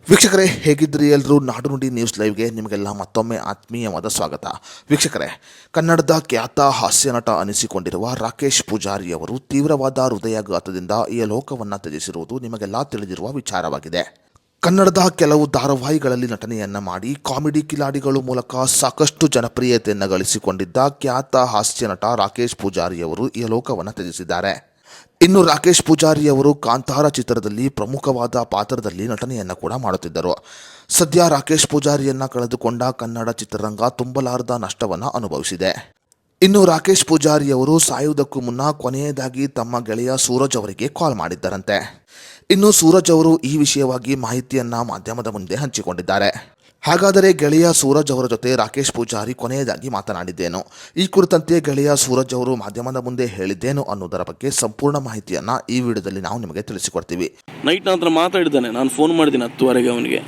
ವೀಕ್ಷಕರೇ, ಹೇಗಿದ್ರಿ ಎಲ್ಲರೂ? ನಾಡು ನುಡಿ ನ್ಯೂಸ್ ಲೈವ್ಗೆ ನಿಮಗೆಲ್ಲ ಮತ್ತೊಮ್ಮೆ ಆತ್ಮೀಯವಾದ ಸ್ವಾಗತ. ವೀಕ್ಷಕರೇ, ಕನ್ನಡದ ಖ್ಯಾತ ಹಾಸ್ಯ ನಟ ಅನಿಸಿಕೊಂಡಿರುವ ರಾಕೇಶ್ ಪೂಜಾರಿ ಅವರು ತೀವ್ರವಾದ ಹೃದಯಾಘಾತದಿಂದ ಈ ಲೋಕವನ್ನು ತ್ಯಜಿಸಿರುವುದು ನಿಮಗೆಲ್ಲ ತಿಳಿದಿರುವ ವಿಚಾರವಾಗಿದೆ. ಕನ್ನಡದ ಕೆಲವು ಧಾರಾವಾಹಿಗಳಲ್ಲಿ ನಟನೆಯನ್ನ ಮಾಡಿ ಕಾಮಿಡಿ ಕಿಲಾಡಿಗಳು ಮೂಲಕ ಸಾಕಷ್ಟು ಜನಪ್ರಿಯತೆಯನ್ನು ಗಳಿಸಿಕೊಂಡಿದ್ದ ಖ್ಯಾತ ಹಾಸ್ಯ ನಟ ರಾಕೇಶ್ ಪೂಜಾರಿ ಅವರು ಈ ಲೋಕವನ್ನು ತ್ಯಜಿಸಿದ್ದಾರೆ. ಇನ್ನು ರಾಕೇಶ್ ಪೂಜಾರಿ ಅವರು ಕಾಂತಾರ ಚಿತ್ರದಲ್ಲಿ ಪ್ರಮುಖವಾದ ಪಾತ್ರದಲ್ಲಿ ನಟನೆಯನ್ನು ಕೂಡ ಮಾಡುತ್ತಿದ್ದರು. ಸದ್ಯ ರಾಕೇಶ್ ಪೂಜಾರಿಯನ್ನ ಕಳೆದುಕೊಂಡ ಕನ್ನಡ ಚಿತ್ರರಂಗ ತುಂಬಲಾರದ ನಷ್ಟವನ್ನು ಅನುಭವಿಸಿದೆ. ಇನ್ನು ರಾಕೇಶ್ ಪೂಜಾರಿ ಅವರು ಸಾಯುವುದಕ್ಕೂ ಮುನ್ನ ಕೊನೆಯದಾಗಿ ತಮ್ಮ ಗೆಳೆಯ ಸೂರಜ್ ಅವರಿಗೆ ಕಾಲ್ ಮಾಡಿದ್ದರಂತೆ. ಇನ್ನು ಸೂರಜ್ ಅವರು ಈ ವಿಷಯವಾಗಿ ಮಾಹಿತಿಯನ್ನ ಮಾಧ್ಯಮದ ಮುಂದೆ ಹಂಚಿಕೊಂಡಿದ್ದಾರೆ. ಹಾಗಾದರೆ ಗೆಳೆಯ ಸೂರಜ್ ಅವರ ಜೊತೆ ರಾಕೇಶ್ ಪೂಜಾರಿ ಕೊನೆಯದಾಗಿ ಮಾತನಾಡಿದ್ದೇನು, ಈ ಕುರಿತಂತೆ ಗೆಳೆಯ ಸೂರಜ್ ಅವರು ಮಾಧ್ಯಮದ ಮುಂದೆ ಹೇಳಿದ್ದೇನು ಅನ್ನೋದರ ಬಗ್ಗೆ ಸಂಪೂರ್ಣ ಮಾಹಿತಿಯನ್ನ ಈ ವಿಡಿಯೋದಲ್ಲಿ ನಾವು ನಿಮಗೆ ತಿಳಿಸಿಕೊಡ್ತೀವಿ. ನೈಟ್ ನನ್ನ ಹತ್ರ ಮಾತಾಡಿದ್ದಾನೆ. ನಾನು ಫೋನ್ ಮಾಡಿದ್ದೀನಿ 10:00 ಅವನಿಗೆ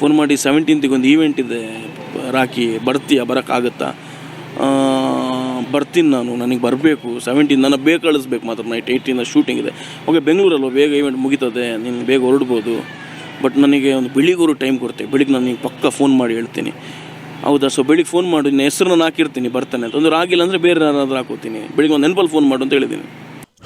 ಫೋನ್ ಮಾಡಿ 17th ಒಂದು ಈವೆಂಟ್ ಇದೆ ರಾಕಿ, ಬರ್ತೀಯಾ, ಬರೋಕ್ಕಾಗತ್ತಾ? ಬರ್ತೀನಿ, ನನಗೆ ಬರಬೇಕು 17 ನನ್ನ ಬೇಗ ಕಳಿಸ್ಬೇಕು ಮಾತ್ರ. ನೈಟ್ 18 ಶೂಟಿಂಗ್ ಇದೆ. ಓಕೆ, ಬೆಂಗಳೂರಲ್ಲೋ ಬೇಗ ಈವೆಂಟ್ ಮುಗಿತದೆ, ನೀನು ಬೇಗ ಹೊರಡ್ಬೋದು, ಬಟ್ ನನಗೆ ಒಂದು ಬೆಳಿಗ್ಗೆವರು ಟೈಮ್ ಕೊಡ್ತೆ. ಬೆಳಿಗ್ಗೆ ನಾನು ನಿಂಗೆ ಪಕ್ಕ ಫೋನ್ ಮಾಡಿ ಹೇಳ್ತೀನಿ. ಹೌದಾ? ಸೊ ಬೆಳಿಗ್ಗೆ ಫೋನ್ ಮಾಡಿ ನಿನ್ನ ಹೆಸರು ನಾನು ಹಾಕಿರ್ತೀನಿ, ಬರ್ತಾನೆ ಅಂತ. ಒಂದು ಆಗಿಲ್ಲ ಅಂದರೆ ಬೇರೆ ಯಾರಾದ್ರೂ ಹಾಕೋತೀನಿ. ಬೆಳಿಗ್ಗೆ ಒಂದು ನೆನಪಲ್ಲಿ ಫೋನ್ ಮಾಡು ಅಂತ ಹೇಳಿದ್ದೀನಿ.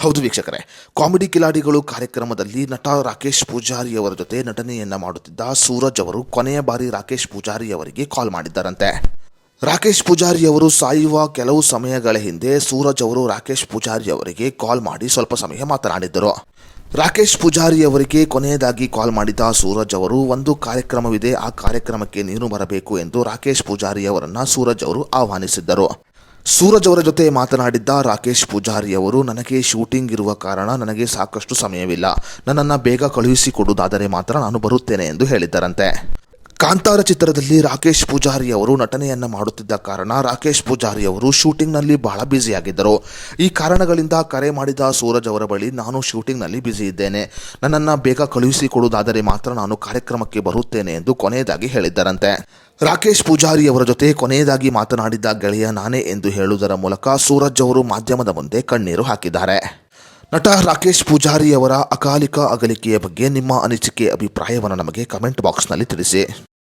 ಹೌದು ವೀಕ್ಷಕರೇ, ಕಾಮಿಡಿ ಕಿಲಾಡಿಗಳು ಕಾರ್ಯಕ್ರಮದಲ್ಲಿ ನಟ ರಾಕೇಶ್ ಪೂಜಾರಿ ಅವರ ಜೊತೆ ನಟನೆಯನ್ನ ಮಾಡುತ್ತಿದ್ದ ಸೂರಜ್ ಅವರು ಕೊನೆಯ ಬಾರಿ ರಾಕೇಶ್ ಪೂಜಾರಿ ಅವರಿಗೆ ಕಾಲ್ ಮಾಡಿದ್ದಾರಂತೆ. ರಾಕೇಶ್ ಪೂಜಾರಿ ಅವರು ಸಾಯುವ ಕೆಲವು ಸಮಯಗಳ ಹಿಂದೆ ಸೂರಜ್ ಅವರು ರಾಕೇಶ್ ಪೂಜಾರಿ ಅವರಿಗೆ ಕಾಲ್ ಮಾಡಿ ಸ್ವಲ್ಪ ಸಮಯ ಮಾತನಾಡಿದ್ದರು. ರಾಕೇಶ್ ಪೂಜಾರಿ ಅವರಿಗೆ ಕೊನೆಯದಾಗಿ ಕಾಲ್ ಮಾಡಿದ ಸೂರಜ್ ಅವರು ಒಂದು ಕಾರ್ಯಕ್ರಮವಿದೆ, ಆ ಕಾರ್ಯಕ್ರಮಕ್ಕೆ ನೀನು ಬರಬೇಕು ಎಂದು ರಾಕೇಶ್ ಪೂಜಾರಿ ಅವರನ್ನ ಸೂರಜ್ ಅವರು ಆಹ್ವಾನಿಸಿದ್ದರು. ಸೂರಜ್ ಅವರ ಜೊತೆ ಮಾತನಾಡಿದ್ದ ರಾಕೇಶ್ ಪೂಜಾರಿ ಅವರು, ನನಗೆ ಶೂಟಿಂಗ್ ಇರುವ ಕಾರಣ ನನಗೆ ಸಾಕಷ್ಟು ಸಮಯವಿಲ್ಲ, ನನ್ನನ್ನು ಬೇಗ ಕಳುಹಿಸಿಕೊಡುವುದಾದರೆ ಮಾತ್ರ ನಾನು ಬರುತ್ತೇನೆ ಎಂದು ಹೇಳಿದ್ದರಂತೆ. ಕಾಂತಾರ ಚಿತ್ರದಲ್ಲಿ ರಾಕೇಶ್ ಪೂಜಾರಿ ಅವರು ನಟನೆಯನ್ನ ಮಾಡುತ್ತಿದ್ದ ಕಾರಣ ರಾಕೇಶ್ ಪೂಜಾರಿ ಅವರು ಶೂಟಿಂಗ್ನಲ್ಲಿ ಬಹಳ ಬ್ಯುಸಿಯಾಗಿದ್ದರು. ಈ ಕಾರಣಗಳಿಂದ ಕರೆ ಮಾಡಿದ ಸೂರಜ್ ಅವರ ಬಳಿ, ನಾನು ಶೂಟಿಂಗ್ನಲ್ಲಿ ಬ್ಯುಸಿ ಇದ್ದೇನೆ, ನನ್ನನ್ನು ಬೇಗ ಕಳುಹಿಸಿಕೊಡುವುದಾದರೆ ಮಾತ್ರ ನಾನು ಕಾರ್ಯಕ್ರಮಕ್ಕೆ ಬರುತ್ತೇನೆ ಎಂದು ಕೊನೆಯದಾಗಿ ಹೇಳಿದ್ದರಂತೆ. ರಾಕೇಶ್ ಪೂಜಾರಿ ಅವರ ಜೊತೆ ಕೊನೆಯದಾಗಿ ಮಾತನಾಡಿದ್ದ ಗೆಳೆಯ ನಾನೇ ಎಂದು ಹೇಳುವುದರ ಮೂಲಕ ಸೂರಜ್ ಅವರು ಮಾಧ್ಯಮದ ಮುಂದೆ ಕಣ್ಣೀರು ಹಾಕಿದ್ದಾರೆ. ನಟ ರಾಕೇಶ್ ಪೂಜಾರಿ ಅವರ ಅಕಾಲಿಕ ಅಗಲಿಕೆಯ ಬಗ್ಗೆ ನಿಮ್ಮ ಅನಿಸಿಕೆ, ಅಭಿಪ್ರಾಯವನ್ನು ನಮಗೆ ಕಮೆಂಟ್ ಬಾಕ್ಸ್ನಲ್ಲಿ ತಿಳಿಸಿ.